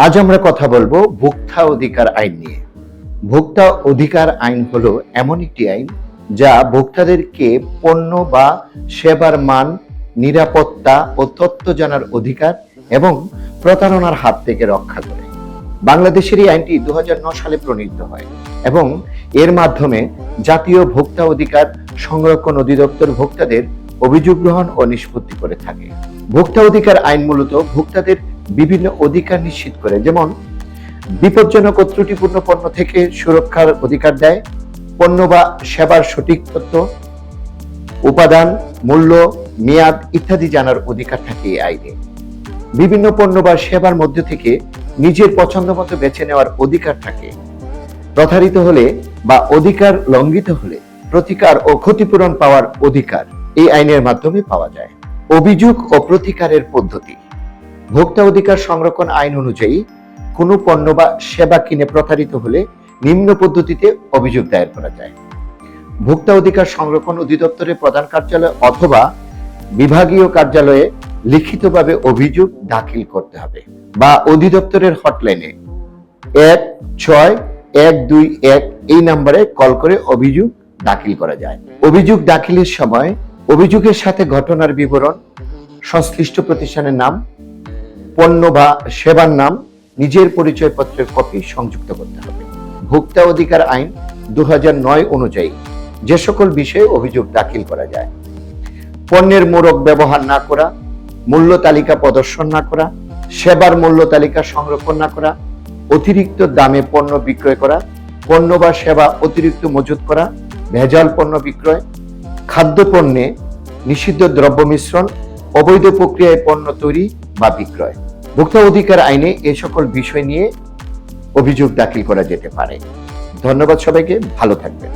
আজ আমরা কথা বলবো ভোক্তা অধিকার আইন নিয়ে। ভোক্তা অধিকার আইন হলো এমন একটি আইন যা ভোক্তাদেরকে পণ্য বা সেবার মান, নিরাপত্তা ও তথ্য জানার অধিকার এবং প্রতারণার হাত থেকে রক্ষা করে। বাংলাদেশের এই আইনটি 2009 সালে প্রণীত হয় এবং এর মাধ্যমে জাতীয় ভোক্তা অধিকার সংরক্ষণ অধিদপ্তর ভোক্তাদের অভিযোগ গ্রহণ ও নিষ্পত্তি করে থাকে। ভোক্তা অধিকার আইন মূলত ভোক্তাদের বিভিন্ন অধিকার নিশ্চিত করে, যেমন বিপজ্জনক ও ত্রুটিপূর্ণ পণ্য থেকে সুরক্ষার অধিকার দেয়, পণ্য বা সেবার সঠিক তথ্য, উপাদান, মূল্য, মেয়াদ ইত্যাদি জানার অধিকার থাকে এই আইনে। বিভিন্ন পণ্য বা সেবার মধ্যে থেকে নিজের পছন্দ মতো বেছে নেওয়ার অধিকার থাকে। প্রতারিত হলে বা অধিকার লঙ্ঘিত হলে প্রতিকার ও ক্ষতিপূরণ পাওয়ার অধিকার এই আইনের মাধ্যমে পাওয়া যায়। অভিযোগ ও প্রতিকারের পদ্ধতি। ভোক্তা অধিকার সংরক্ষণ আইন অনুযায়ী কোনো পণ্য বা সেবা কিনে প্রতারিত হলে নিম্ন পদ্ধতিতে অভিযোগ দায়ের করা যায়। ভোক্তা অধিকার সংরক্ষণ অধিদপ্তরের প্রধান কার্যালয় অথবা বিভাগীয় কার্যালয়ে লিখিতভাবে অভিযোগ দাখিল করতে হবে বা অধিদপ্তরের হটলাইনে 16121 এই নম্বরে কল করে অভিযোগ দাখিল করা যায়। অভিযোগ দাখিলের সময় অভিযোগের সাথে ঘটনার বিবরণ, সংশ্লিষ্ট প্রতিষ্ঠানের নাম, পণ্য বা সেবার নাম, নিজের পরিচয়পত্রের কপি সংযুক্ত করতে হবে। ভোক্তা অধিকার আইন 2009 অনুযায়ী যে সকল বিষয়ে অভিযোগ দাখিল করা যায়: পণ্যের মোড়ক ব্যবহার না করা, মূল্য তালিকা প্রদর্শন না করা, সেবার মূল্য তালিকা সংরক্ষণ না করা, অতিরিক্ত দামে পণ্য বিক্রয় করা, পণ্য বা সেবা অতিরিক্ত মজুত করা, ভেজাল পণ্য বিক্রয়, খাদ্যপণ্যে নিষিদ্ধ দ্রব্য মিশ্রণ, অবৈধ প্রক্রিয়ায় পণ্য তৈরি বা বিক্রয়। ভোক্তা অধিকার আইনে এই সকল বিষয় নিয়ে অভিযোগ দাখিল করা যেতে পারে। ধন্যবাদ সবাইকে, ভালো থাকবেন।